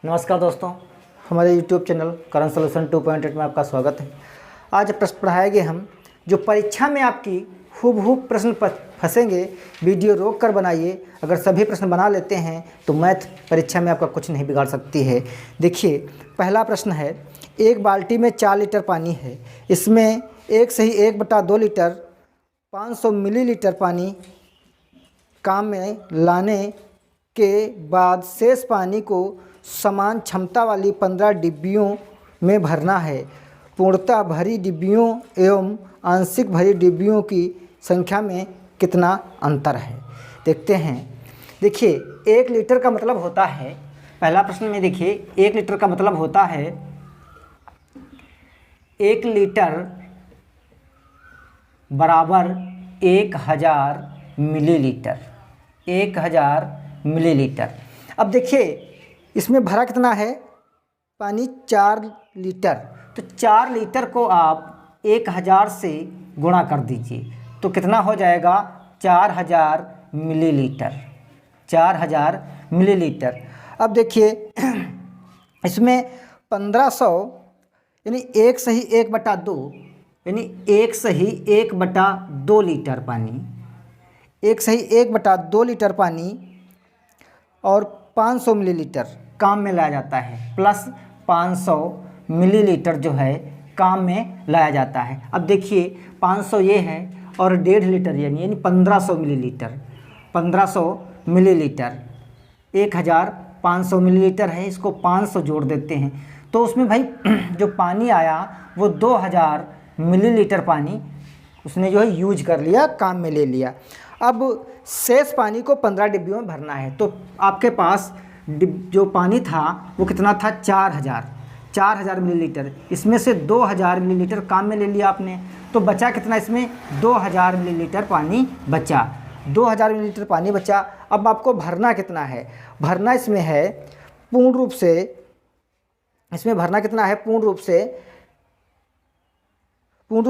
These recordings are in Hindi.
नमस्कार दोस्तों, हमारे YouTube चैनल करंट सॉल्यूशन 2.8 में आपका स्वागत है। आज प्रश्न पढ़ाएंगे हम जो परीक्षा में आपकी हूबहू प्रश्न फंसेंगे। वीडियो रोक कर बनाइए। अगर सभी प्रश्न बना लेते हैं तो मैथ परीक्षा में आपका कुछ नहीं बिगाड़ सकती है। देखिए, पहला प्रश्न है, एक बाल्टी में 4 लीटर पानी है। इसमें 1/2 लीटर 500 मिलीलीटर पानी काम में लाने के बाद शेष पानी को समान क्षमता वाली 15 डिब्बियों में भरना है। पूर्णतः भरी डिब्बियों एवं आंशिक भरी डिब्बियों की संख्या में कितना अंतर है, देखते हैं। देखिए, 1 लीटर का मतलब होता है, पहला प्रश्न में देखिए, 1 लीटर का मतलब होता है 1 लीटर बराबर 1000 मिलीलीटर। 1000 मिलीलीटर। अब देखिए, इसमें भरा कितना है पानी, 4 लीटर। तो 4 लीटर को आप 1000 से गुणा कर दीजिए तो कितना हो जाएगा, 4000 मिलीलीटर। 4000 मिलीलीटर। अब देखिए, इसमें 1500 यानी 1/2 यानी 1/2 लीटर पानी, 1/2 लीटर पानी और 500 मिलीलीटर काम में लाया जाता है, प्लस 500 मिलीलीटर जो है काम में लाया जाता है। अब देखिए, 500 ये है और 1.5 लीटर यानी 1500 मिलीलीटर। 1500 मिलीलीटर 1500 मिलीलीटर है, इसको 500 जोड़ देते हैं तो उसमें भाई जो पानी आया वो 2000 मिलीलीटर पानी उसने जो है यूज कर लिया, काम में ले लिया। अब शेष पानी को 15 डिब्बियों में भरना है। तो आपके पास जो पानी था वो कितना था, 4000 मिलीलीटर। इसमें से 2000 मिलीलीटर काम में ले लिया आपने, तो बचा कितना, इसमें 2000 मिलीलीटर पानी बचा। 2000 मिलीलीटर पानी बचा। अब आपको भरना कितना है, भरना इसमें है पूर्ण रूप से, इसमें भरना कितना है, पूर्ण रूप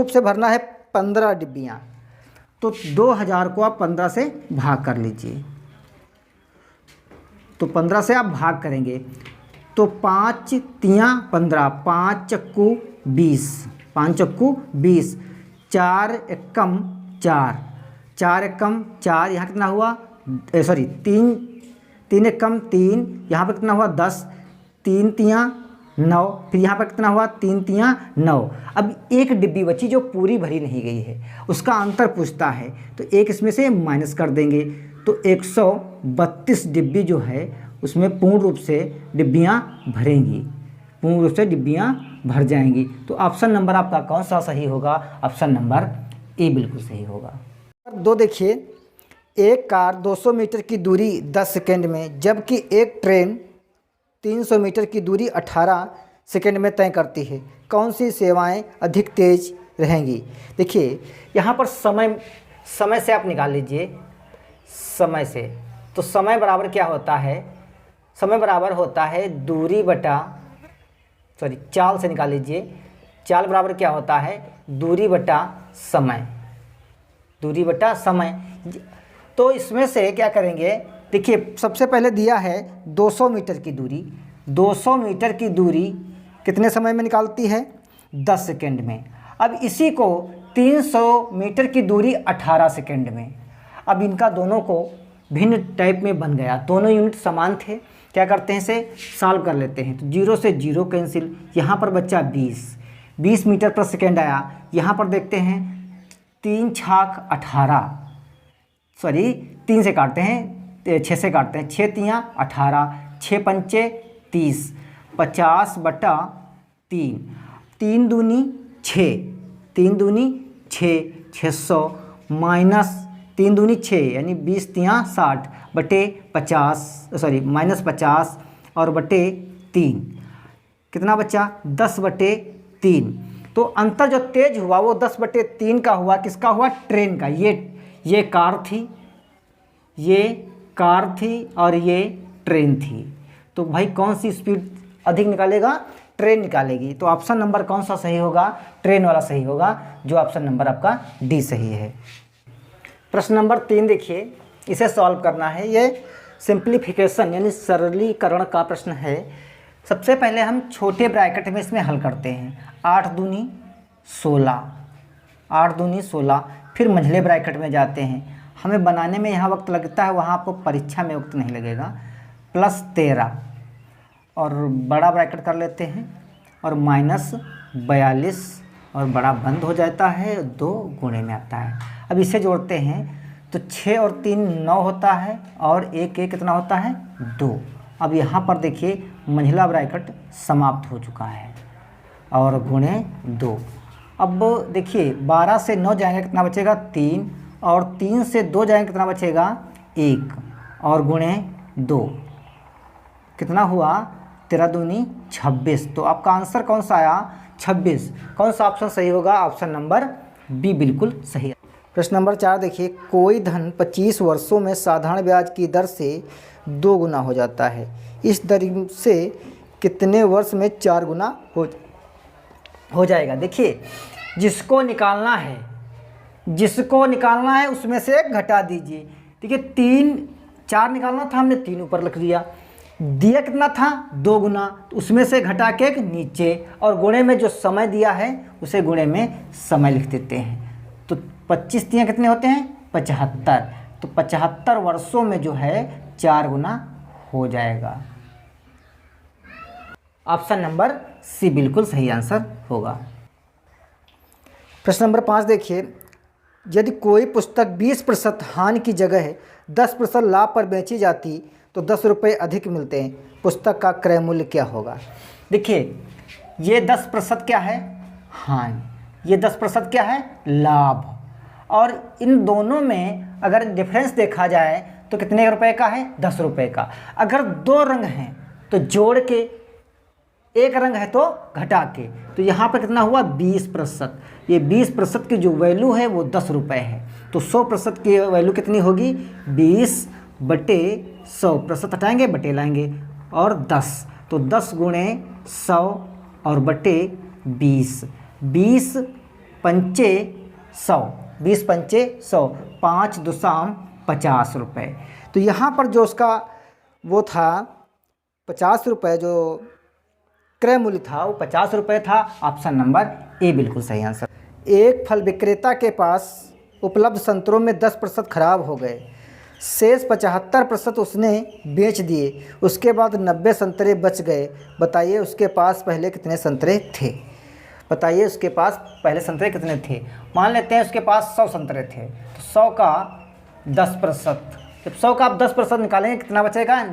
से भरना है 15 डिब्बियाँ। तो 2000 को आप 15 से भाग कर लीजिए। तो 15 से आप भाग करेंगे तो 5 तियाँ 15, 5 चक्कू 20, 5 चक्कू 20, 4 एकम 4, 4 एकम 4, यहाँ कितना हुआ, 3 एकम 3, यहाँ पर कितना हुआ 10, 3 तियाँ 9, फिर यहाँ पर कितना हुआ 3 तियाँ 9। अब एक डिब्बी बची जो पूरी भरी नहीं गई है, उसका अंतर पूछता है तो एक इसमें से माइनस कर देंगे तो 132 डिब्बी जो है उसमें पूर्ण रूप से डिब्बियाँ भरेंगी, पूर्ण रूप से डिब्बियाँ भर जाएंगी। तो ऑप्शन नंबर आपका कौन सा सही होगा, ऑप्शन नंबर ए बिल्कुल सही होगा। 2 देखिए, एक कार 200 मीटर की दूरी 10 सेकेंड में जबकि एक ट्रेन 300 मीटर की दूरी 18 सेकेंड में तय करती है। कौन सी सेवाएं अधिक तेज रहेंगी। देखिए, यहाँ पर समय से आप निकाल लीजिए, समय से। तो समय बराबर क्या होता है, समय बराबर होता है दूरी बटा चाल से निकाल लीजिए। चाल बराबर क्या होता है, दूरी बटा समय, दूरी बटा समय। तो इसमें से क्या करेंगे, देखिए सबसे पहले दिया है 200 मीटर की दूरी। 200 मीटर की दूरी कितने समय में निकालती है, 10 सेकेंड में। अब इसी को 300 मीटर की दूरी 18 सेकेंड में। अब इनका दोनों को भिन्न टाइप में बन गया, दोनों यूनिट समान थे। क्या करते हैं, इसे सॉल्व कर लेते हैं। तो 0 से 0 कैंसिल, यहाँ पर बच्चा 20 मीटर पर सेकेंड आया। यहाँ पर देखते हैं 3 छाक 18, 3 से काटते हैं, 6 से काटते हैं, 6 तियाँ 18, 6 पंचे 30, 50/3, 3 दूनी 6, 3 दूनी 6, 600 माइनस 3 दूनी 6 यानी 20 तियाँ 60 बटे 50 माइनस 50 और बटे 3 कितना बचा, 10/3। तो अंतर जो तेज हुआ वो 10/3 का हुआ, किसका हुआ, ट्रेन का। ये कार थी और ये ट्रेन थी। तो भाई कौन सी स्पीड अधिक निकालेगा, ट्रेन निकालेगी। तो ऑप्शन नंबर कौन सा सही होगा, ट्रेन वाला सही होगा, जो ऑप्शन नंबर आपका डी सही है। प्रश्न नंबर 3 देखिए, इसे सॉल्व करना है। ये सिंप्लीफिकेशन यानी सरलीकरण का प्रश्न है। सबसे पहले हम छोटे ब्रैकेट में इसमें हल करते हैं। 8 दूनी 16, 8 दूनी 16। फिर मंझले ब्रैकेट में जाते हैं। हमें बनाने में यहाँ वक्त लगता है, वहाँ आपको परीक्षा में वक्त नहीं लगेगा। प्लस 13 और बड़ा ब्रैकेट कर लेते हैं और माइनस 42 और बड़ा बंद हो जाता है, 2 गुणे में आता है। अब इसे जोड़ते हैं तो 6 और 3 9 होता है और 1 1 कितना होता है 2। अब यहाँ पर देखिए मंझला ब्रैकेट समाप्त हो चुका है और गुणे 2। अब देखिए 12 से 9 जाएंगे कितना बचेगा 3 और 3 से 2 जाएंगे कितना बचेगा 1 और गुणे 2 कितना हुआ 13 दूनी 26। तो आपका आंसर कौन सा आया 26। कौन सा ऑप्शन सही होगा? ऑप्शन नंबर बी बिल्कुल सही है। प्रश्न नंबर 4 देखिए, कोई धन 25 वर्षों में साधारण ब्याज की दर से 2 गुना हो जाता है। इस दर से कितने वर्ष में 4 गुना हो जाएगा? देखिए जिसको निकालना है उसमें से घटा दीजिए। देखिए 3 4 निकालना था, हमने 3 ऊपर लिख दिया। दिया कितना था 2 गुना, तो उसमें से घटा के नीचे और गुणे में जो समय दिया है उसे गुणे में समय लिख देते हैं। तो 25 दिया कितने होते हैं 75। तो 75 वर्षों में जो है 4 गुना हो जाएगा। ऑप्शन नंबर सी बिल्कुल सही आंसर होगा। प्रश्न नंबर 5 देखिए, यदि कोई पुस्तक 20% हानि की जगह 10% लाभ पर बेची जाती तो 10 रुपये अधिक मिलते हैं, पुस्तक का क्रय मूल्य क्या होगा? देखिए ये 10% क्या है हानि, ये 10% क्या है लाभ, और इन दोनों में अगर डिफरेंस देखा जाए तो कितने रुपए का है 10 रुपये का। अगर 2 रंग हैं तो जोड़ के, 1 रंग है तो घटा के, तो यहाँ पर कितना हुआ 20%। ये 20% की जो वैल्यू है वो 10 रुपये है। तो 100% की वैल्यू कितनी होगी 20/100। हटाएंगे बटे लाएंगे और 10, तो 10 गुणे 100 और बटे 20, 20 पंचे 100, 20 पंचे 100, 5 दुसाम 50 रुपये। तो यहाँ पर जो उसका वो था 50 रुपये, जो क्रय मूल्य था वो 50 रुपये था। ऑप्शन नंबर ए बिल्कुल सही आंसर। एक फल विक्रेता के पास उपलब्ध संतरों में 10% खराब हो गए, शेष 75% उसने बेच दिए, उसके बाद 90 संतरे बच गए। बताइए उसके पास पहले कितने संतरे थे? बताइए उसके पास पहले संतरे कितने थे? मान लेते हैं उसके पास 100 संतरे थे, तो 100 का 10%, जब 100 का आप 10% निकालेंगे कितना बचेगा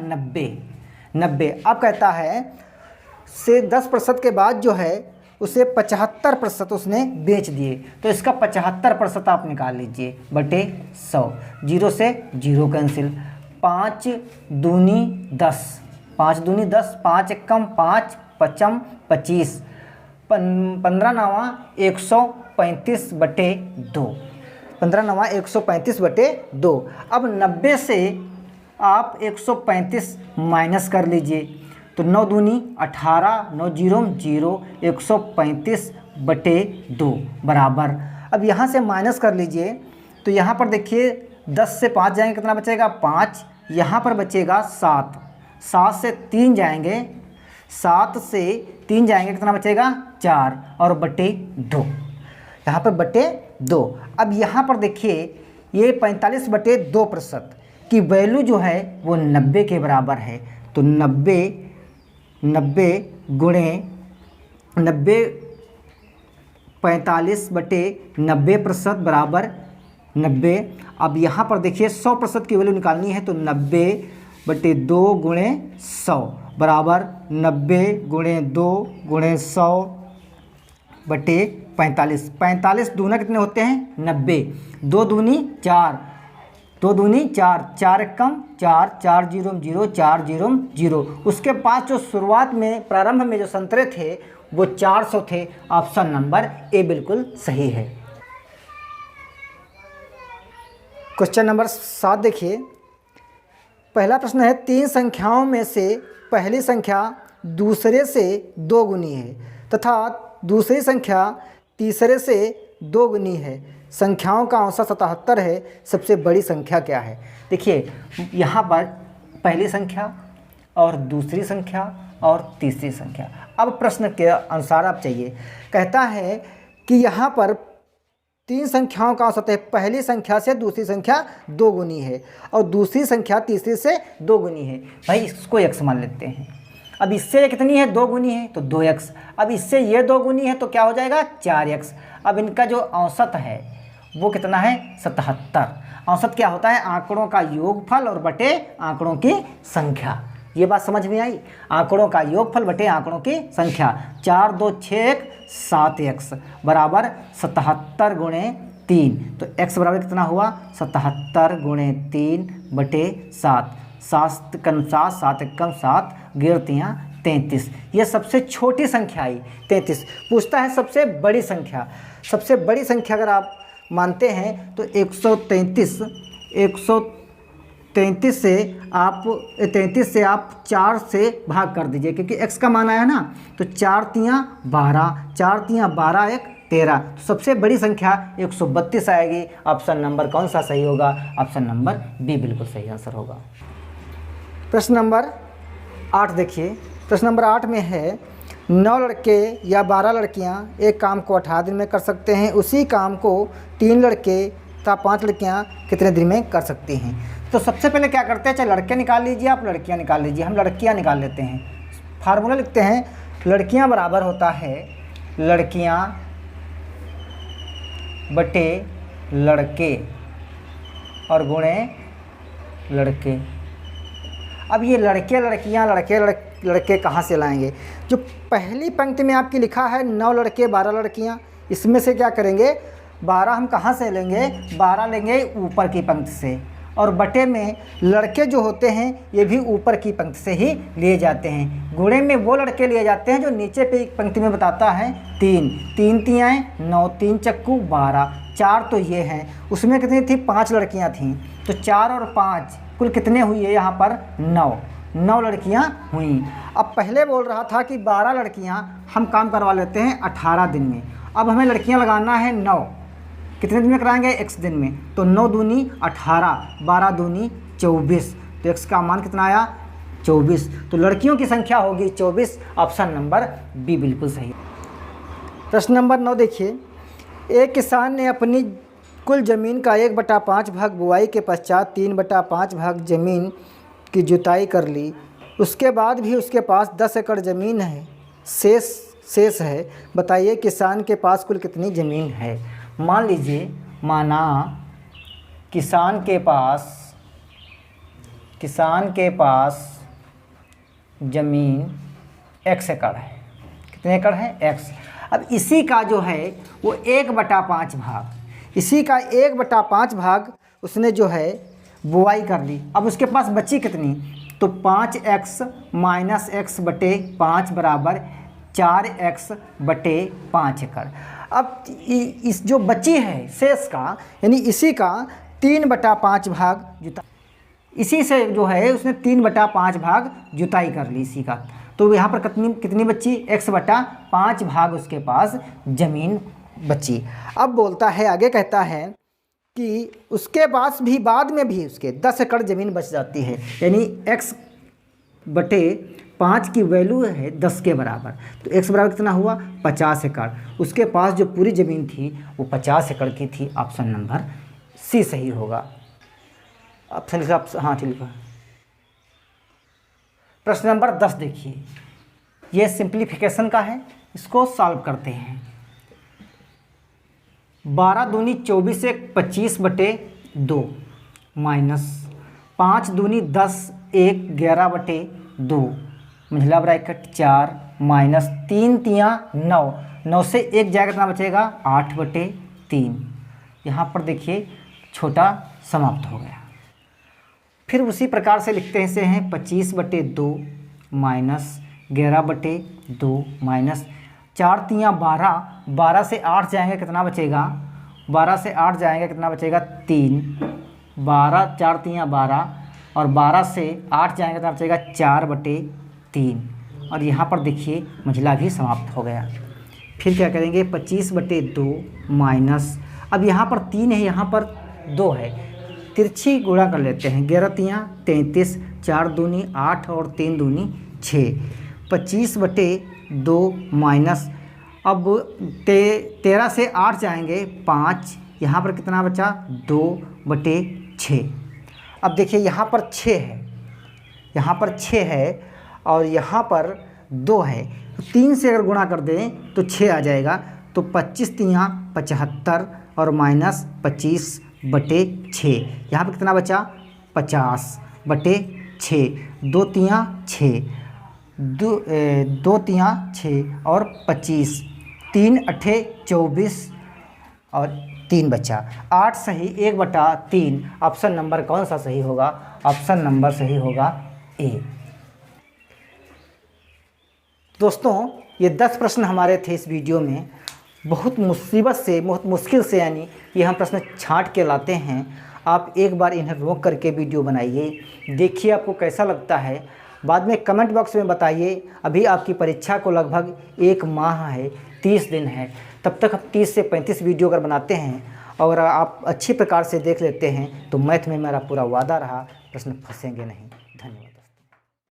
90। अब कहता है से 10% के बाद जो है उसे 75% उसने बेच दिए, तो इसका 75% आप निकाल लीजिए बटे 100। 0 से 0 कैंसिल, 5 दूनी 10, 5 दूनी 10, 5 एकम 5, 5 25, 15 नवा 135 बटे 2, 15 नवा 135 बटे 2। अब 90 से आप 135 माइनस कर लीजिए, तो 9 दूनी 18, 9 जीरो 0, 135 बटे 2 बराबर। अब यहाँ से माइनस कर लीजिए, तो यहाँ पर देखिए 10 से 5 जाएंगे कितना बचेगा 5, यहाँ पर बचेगा 7, 7 से 3 जाएंगे, 7 से 3 जाएंगे कितना बचेगा 4 और बटे 2, यहाँ पर बटे 2। अब यहाँ पर देखिए ये 45 बटे 2% की वैल्यू जो है वो 90 के बराबर है। तो 90 गुणे 45 बटे 90% बराबर 90। अब यहाँ पर देखिए 100% की वैल्यू निकालनी है, तो 90 बटे 2 गुणे 100 बराबर 90 गुणे 2 गुणे 100 बटे 45। 45 दूना कितने होते हैं 90, 2 दूनी 4, 2 दूनी 4, 4 एकम 4, 4 जीरो 0, 4 जीरो 0। उसके पास जो शुरुआत में प्रारंभ में जो संतरे थे वो 400 थे। ऑप्शन नंबर ए बिल्कुल सही है। क्वेश्चन नंबर 7 देखिए, पहला प्रश्न है 3 संख्याओं में से पहली संख्या दूसरे से 2 गुनी है तथा दूसरी संख्या तीसरे से 2 गुनी है, संख्याओं का औसत 77 है, सबसे बड़ी संख्या क्या है? देखिए यहाँ पर पहली संख्या और दूसरी संख्या और तीसरी संख्या। अब प्रश्न के अनुसार आप चाहिए, कहता है कि यहाँ पर 3 संख्याओं का औसत है। पहली संख्या से दूसरी संख्या 2 गुनी है और दूसरी संख्या तीसरी से 2 गुनी है। भाई इसको x मान लेते हैं। अब इससे ये कितनी है, 2 गुनी है तो 2x। अब इससे ये 2 गुनी है तो क्या हो जाएगा, 4x। अब इनका जो औसत है वो कितना है, 77। औसत क्या होता है, आंकड़ों का योगफल और बटे आंकड़ों की संख्या। ये बात समझ में आई, आंकड़ों का योगफल बटे आंकड़ों की संख्या। 4 2 6 1 7x बराबर 77 गुणे 3। तो x बराबर कितना हुआ, 77 गुणे 3 बटे 7। 7 कम 7, 7 कम 7, 11 33। ये सबसे छोटी संख्या आई 33। पूछता है सबसे बड़ी संख्या। सबसे बड़ी संख्या अगर आप मानते हैं तो 133 से आप 4 से भाग कर दीजिए, क्योंकि x का मान आया ना। तो 4 तियाँ 12, 4 तियाँ 12 1 13। तो सबसे बड़ी संख्या 132 आएगी। ऑप्शन नंबर कौन सा सही होगा, ऑप्शन नंबर बी बिल्कुल सही आंसर होगा। प्रश्न नंबर 8 देखिए। प्रश्न नंबर 8 में है 9 लड़के या 12 लड़कियां एक काम को 18 दिन में कर सकते हैं, उसी काम को 3 लड़के तथा 5 लड़कियां कितने दिन में कर सकती हैं। तो सबसे पहले क्या करते हैं, चाहे लड़के निकाल लीजिए आप लड़कियां निकाल लीजिए। हम लड़कियां निकाल लेते हैं। फार्मूला लिखते हैं, लड़कियां बराबर होता है लड़कियां बटे लड़के और गुणे लड़के। अब ये लड़के लड़कियां लड़के कहाँ से लाएंगे। जो पहली पंक्ति में आपकी लिखा है 9 लड़के 12 लड़कियां, इसमें से क्या करेंगे, 12 हम कहाँ से लेंगे, 12 लेंगे ऊपर की पंक्ति से, और बटे में लड़के जो होते हैं ये भी ऊपर की पंक्ति से ही लिए जाते हैं। गुणे में वो लड़के लिए जाते हैं जो नीचे पे एक पंक्ति में बताता है 3 3 तियाएँ 9, 3 चक्कू 12, 4 तो ये हैं। उसमें कितनी थी, 5 लड़कियां थीं। तो 4 और 5 कुल कितने हुई है यहाँ पर, 9 लड़कियाँ हुई। अब पहले बोल रहा था कि 12 लड़कियाँ हम काम करवा लेते हैं 18 दिन में। अब हमें लड़कियाँ लगाना है 9, कितने दिन में कराएंगे, x दिन में। तो 9 दूनी 18, 12 दूनी 24। तो x का मान कितना आया, 24। तो लड़कियों की संख्या होगी 24। ऑप्शन नंबर बी बिल्कुल सही। प्रश्न नंबर 9 देखिए। एक किसान ने अपनी कुल ज़मीन का 1/5 भाग बुआई के पश्चात 3/5 भाग ज़मीन की जुताई कर ली। उसके बाद भी उसके पास 10 एकड़ ज़मीन है, शेष है। बताइए किसान के पास कुल कितनी ज़मीन है। मान लीजिए, माना किसान के पास ज़मीन x एकड़ है। कितने एकड़ है, x। अब इसी का जो है वो 1/5 भाग, इसी का 1/5 भाग उसने जो है बुआई कर ली। अब उसके पास बची कितनी, तो 5x माइनस x बटे 5 बराबर 4x बटे 5 एकड़। अब इस जो बची है शेष का, यानी इसी का 3/5 भाग जुताई, इसी से जो है उसने 3/5 भाग जुताई कर ली इसी का। तो यहाँ पर कितनी बची, x/5 भाग उसके पास ज़मीन बची। अब बोलता है, आगे कहता है कि उसके पास भी बाद में भी उसके 10 एकड़ ज़मीन बच जाती है, यानी x/5 की वैल्यू है 10 के बराबर। तो x बराबर कितना हुआ, 50 एकड़। उसके पास जो पूरी ज़मीन थी वो 50 एकड़ की थी। ऑप्शन नंबर सी सही होगा। ऑप्शन लिखा, हाँ ठीक है। प्रश्न नंबर 10 देखिए, ये सिंप्लीफिकेशन का है, इसको सॉल्व करते हैं। 12 दूनी 24 1 25/2 माइनस 5 दूनी 10 1 11/2 महिला ब्रैकेट 4 माइनस 3 तियाँ 9, 9 से 1 जाएगा कितना बचेगा, 8/3। यहाँ पर देखिए छोटा समाप्त हो गया। फिर उसी प्रकार से लिखते हैं 25/2 माइनस 11/2 माइनस 4 तियाँ 12, 12 से 8 जाएंगे कितना बचेगा, 12 से 8 जाएंगे कितना बचेगा, 3। 12 4 तियाँ 12 और 12 से 8 जाएंगे कितना बचेगा, 4/3। और यहाँ पर देखिए मंझला भी समाप्त हो गया। फिर क्या करेंगे, 25/2 माइनस, अब यहाँ पर 3 है यहाँ पर 2 है, तिरछी गुणा कर लेते हैं। 11 तियाँ 33, 4 दूनी 8 और 3 दूनी 6, 25/2 माइनस, अब 13 से 8 जाएंगे 5, यहाँ पर कितना बचा 2/6। अब देखिए यहाँ पर 6 है, यहाँ पर 6 है और यहाँ पर 2 है, तो 3 से अगर गुणा कर दें तो 6 आ जाएगा। तो 25 तियाँ 75 और माइनस 25/6, यहाँ पर कितना बचा 50/6, 2 तियाँ 6, 2 तियाँ 6 और 25, 3 अठे 24 और 3 बचा। 8 सही 1/3। ऑप्शन नंबर कौन सा सही होगा? ऑप्शन नंबर सही होगा ए। दोस्तों ये 10 प्रश्न हमारे थे इस वीडियो में। बहुत मुसीबत से, बहुत मुश्किल से यानी ये हम प्रश्न छांट के लाते हैं। आप एक बार इन्हें रोक करके वीडियो बनाइए, देखिए आपको कैसा लगता है, बाद में कमेंट बॉक्स में बताइए। अभी आपकी परीक्षा को लगभग 1 माह है, 30 दिन है, तब तक हम 30 से 35 वीडियो अगर बनाते हैं और आप अच्छी प्रकार से देख लेते हैं तो मैथ में मेरा पूरा वादा रहा, प्रश्न फंसेंगे नहीं।